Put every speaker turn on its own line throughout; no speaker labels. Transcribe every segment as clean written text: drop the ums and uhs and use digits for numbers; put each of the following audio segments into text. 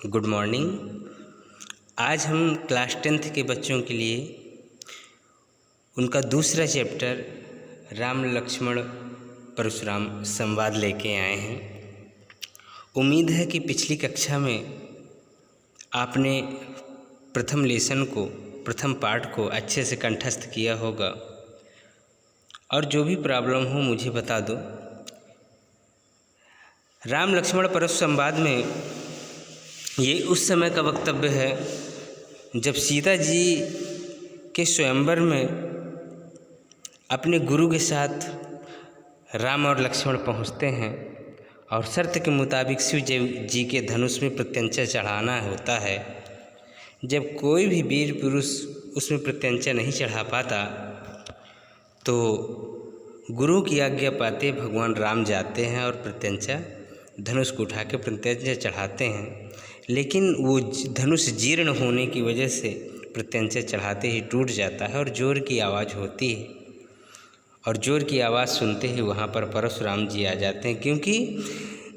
Good morning. आज हम class 10th के बच्चों के लिए उनका दूसरा चैप्टर राम लक्ष्मण परशुराम संवाद लेके आए हैं। उम्मीद है कि पिछली कक्षा में आपने प्रथम लेसन को, प्रथम पाठ को अच्छे से कंठस्थ किया होगा और जो भी प्रॉब्लम हो मुझे बता दो। राम लक्ष्मण परशु संवाद में ये उस समय का वक्तव्य है जब सीता जी के स्वयंवर में अपने गुरु के साथ राम और लक्ष्मण पहुंचते हैं और शर्त के मुताबिक शिव जी के धनुष में प्रत्यंचा चढ़ाना होता है। जब कोई भी वीर पुरुष उसमें प्रत्यंचा नहीं चढ़ा पाता तो गुरु की आज्ञा पाते भगवान राम जाते हैं और प्रत्यंचा धनुष को उठा के प्रत्यंचा चढ़ाते हैं। लेकिन वो धनुष जीर्ण होने की वजह से प्रत्यंचा चढ़ाते ही टूट जाता है और जोर की आवाज़ होती है और जोर की आवाज़ सुनते ही वहाँ पर परशुराम जी आ जाते हैं, क्योंकि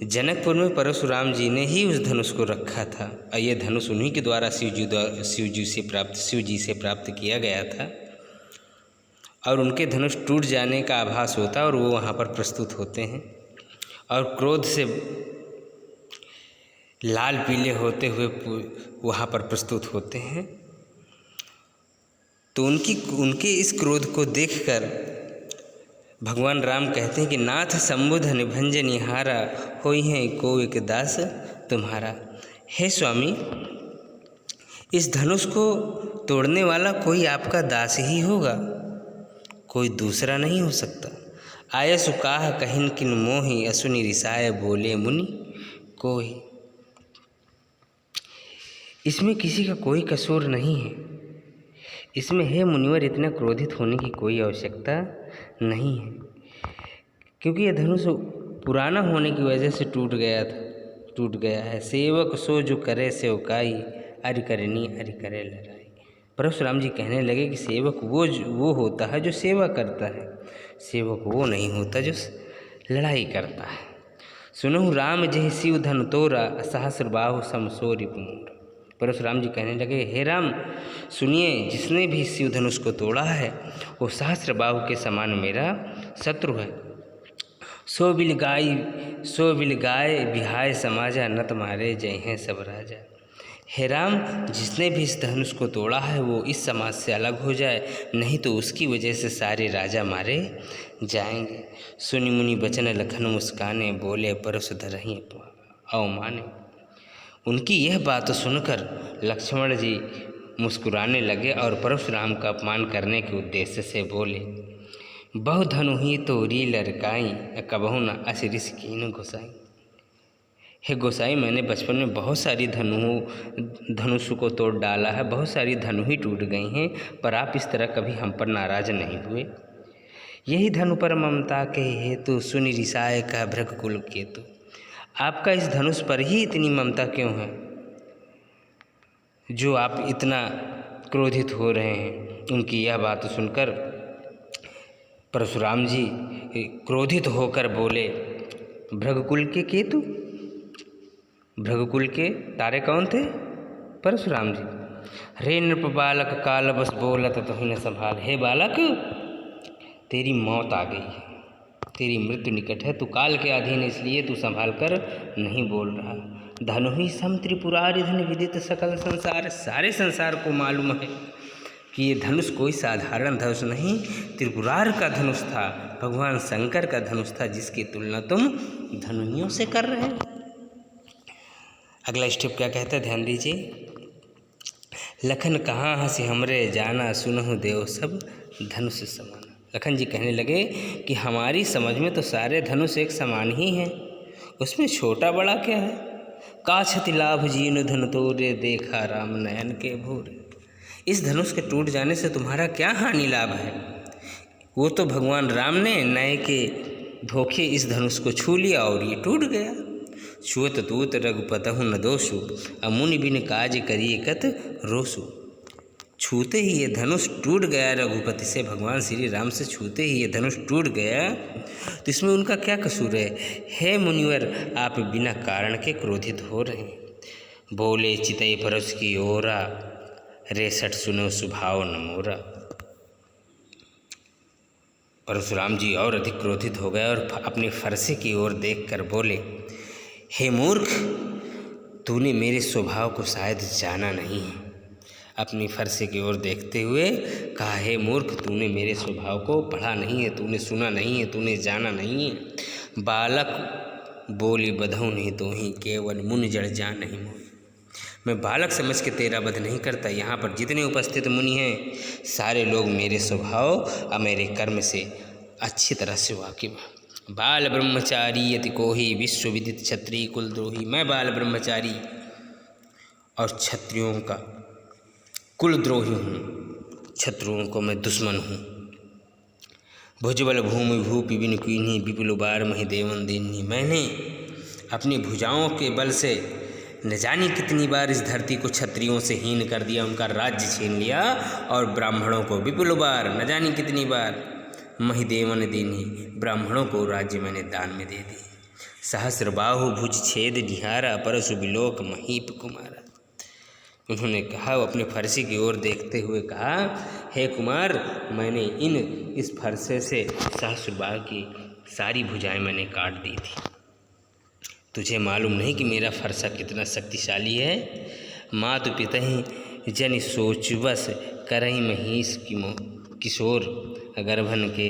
जनकपुर में परशुराम जी ने ही उस धनुष को रखा था और ये धनुष उन्हीं के द्वारा शिव जी से प्राप्त किया गया था और उनके धनुष टूट जाने का आभास होता है और वो वहाँ पर प्रस्तुत होते हैं और क्रोध से लाल पीले होते हुए वहाँ पर प्रस्तुत होते हैं। तो उनके इस क्रोध को देखकर भगवान राम कहते हैं कि नाथ संबुध निभंज निहारा होई है को एक दास तुम्हारा। हे स्वामी, इस धनुष को तोड़ने वाला कोई आपका दास ही होगा, कोई दूसरा नहीं हो सकता। आयसु काह कहिन किन मोहि असुनि रिसाय बोले मुनि कोई। इसमें किसी का कोई कसूर नहीं है। इसमें हे मुनिवर इतना क्रोधित होने की कोई आवश्यकता नहीं है, क्योंकि यह धनुष पुराना होने की वजह से टूट गया है। सेवक सो जो करे सेवकाई, अरि करनी अरि करे लड़ाई। परशुराम जी कहने लगे कि सेवक वो होता है जो सेवा करता है, सेवक वो नहीं होता जो लड़ाई करता है। सुनहु राम जय शिव धन तोरा, सहस्र बाहु समसो रिपुर। परशुराम जी कहने लगे, हे राम सुनिए, जिसने भी शिव धनुष को तोड़ा है वो सहस्र बाहु के समान मेरा शत्रु है। सो बिल गाय बिहाय समाजा, नत मारे जय हैं सब राजा। हे राम, जिसने भी इस धनुष को तोड़ा है वो इस समाज से अलग हो जाए, नहीं तो उसकी वजह से सारे राजा मारे जाएंगे। सुनि मुनि बचन लखन मुस्काने, बोले परशु धरहि अवमाने। उनकी यह बात सुनकर लक्ष्मण जी मुस्कुराने लगे और परशुराम का अपमान करने के उद्देश्य से बोले, बहु धनु ही तोरी लड़काई, कबहु न असिरिस कीन गोसाई। हे गोसाई, मैंने बचपन में बहुत सारी धनुष को तोड़ डाला है, बहुत सारी धनु ही टूट गई हैं, पर आप इस तरह कभी हम पर नाराज नहीं हुए। यही धनु पर ममता के हेतु सुनि रिसाय का भृगकुल केतु। आपका इस धनुष पर ही इतनी ममता क्यों है जो आप इतना क्रोधित हो रहे हैं। उनकी यह बात सुनकर परशुराम जी क्रोधित होकर बोले, भृगकुल के केतु, भृगकुल के तारे कौन थे? परशुराम जी। रे नृप बालक काल बस बोलत तुहि न संभाल। हे बालक, तेरी मौत आ गई है, तेरी मृत्यु निकट है, तू काल के अधीन, इसलिए तू संभाल कर नहीं बोल रहा। धनु ही सम त्रिपुरारि धन विदित सकल संसार। सारे संसार को मालूम है कि ये धनुष कोई साधारण धनुष नहीं, त्रिपुरार का धनुष था, भगवान शंकर का धनुष था, जिसकी तुलना तुम धनुइयों से कर रहे हो। अगला स्टेप क्या कहता है, ध्यान दीजिए। लखन कहाँ हंसी हमरे जाना, सुनहु देव सब धनुष समान। लखन जी कहने लगे कि हमारी समझ में तो सारे धनुष एक समान ही हैं, उसमें छोटा बड़ा क्या है। का क्षति लाभ जीन धन तोरे, देखा राम नयन के भोरे। इस धनुष के टूट जाने से तुम्हारा क्या हानि लाभ है। वो तो भगवान राम ने नए के धोखे इस धनुष को छू लिया और ये टूट गया। छुअत तूत रघुपतहु न दोषु, अमुनि बिन काज करिए कत रोसु। छूते ही ये धनुष टूट गया रघुपति से, भगवान श्री राम से छूते ही ये धनुष टूट गया, तो इसमें उनका क्या कसूर है। हे मुनिवर, आप बिना कारण के क्रोधित हो रहे हैं। बोले चितई परस की ओरा, रेसठ सुनो सुभाव न मोरा। परशुराम जी और अधिक क्रोधित हो गए और अपने फरसे की ओर देखकर बोले, हे मूर्ख, तूने मेरे स्वभाव को शायद जाना नहीं है। अपनी फरसे की ओर देखते हुए कहा, हे मूर्ख, तूने मेरे स्वभाव को पढ़ा नहीं है, तूने सुना नहीं है, तूने जाना नहीं है। बालक बोली बधऊ नहीं तो ही, केवल मुनि जड़ जान नहीं मोहि। मैं बालक समझ के तेरा वध नहीं करता। यहाँ पर जितने उपस्थित मुनि हैं सारे लोग मेरे स्वभाव और मेरे कर्म से अच्छी तरह से वाकिफ हैं। बाल ब्रह्मचारी यति कोहि, विश्व विदित क्षत्रिय कुलद्रोही। मैं बाल ब्रह्मचारी और क्षत्रियों का कुलद्रोही हूँ, क्षत्रुओं को मैं दुश्मन हूँ। भुजबल भूमि भूपि बिन कीन्ही, विपुल बार महि देवन दीन्ही। मैंने अपनी भुजाओं के बल से न जानी कितनी बार इस धरती को क्षत्रियों से हीन कर दिया, उनका राज्य छीन लिया, और ब्राह्मणों को विपुल बार न जानी कितनी बार महि देवन दीन्ही, ब्राह्मणों को राज्य मैंने दान में दे दी। सहस्र बाहु भुज छेद निहारा, परशु बिलोक महीप कुमारा। उन्होंने कहा, वो अपने फरसे की ओर देखते हुए कहा, हे कुमार, मैंने इस फरसे से सहस्र बाहु की सारी भुजाएं मैंने काट दी थी। तुझे मालूम नहीं कि मेरा फरसा कितना शक्तिशाली है। मातु पितहि जन सोचवश, करहि महीश किशोर, गर्भन के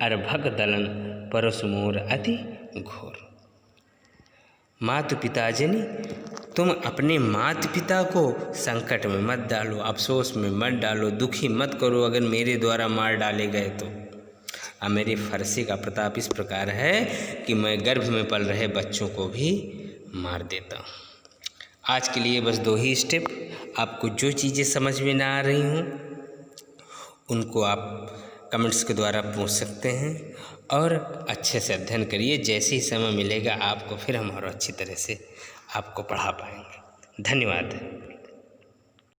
अर्भक दलन, परशु मोर अति घोर। मातु पिताजनी, तुम अपने माता पिता को संकट में मत डालो, अफसोस में मत डालो, दुखी मत करो अगर मेरे द्वारा मार डाले गए तो। अब मेरे फरसे का प्रताप इस प्रकार है कि मैं गर्भ में पल रहे बच्चों को भी मार देता हूँ। आज के लिए बस 2 ही स्टेप। आपको जो चीज़ें समझ में ना आ रही हों उनको आप कमेंट्स के द्वारा पूछ सकते हैं और अच्छे से अध्ययन करिए। जैसे ही समय मिलेगा आपको फिर हम और अच्छी तरह से आपको पढ़ा पाएंगे। धन्यवाद।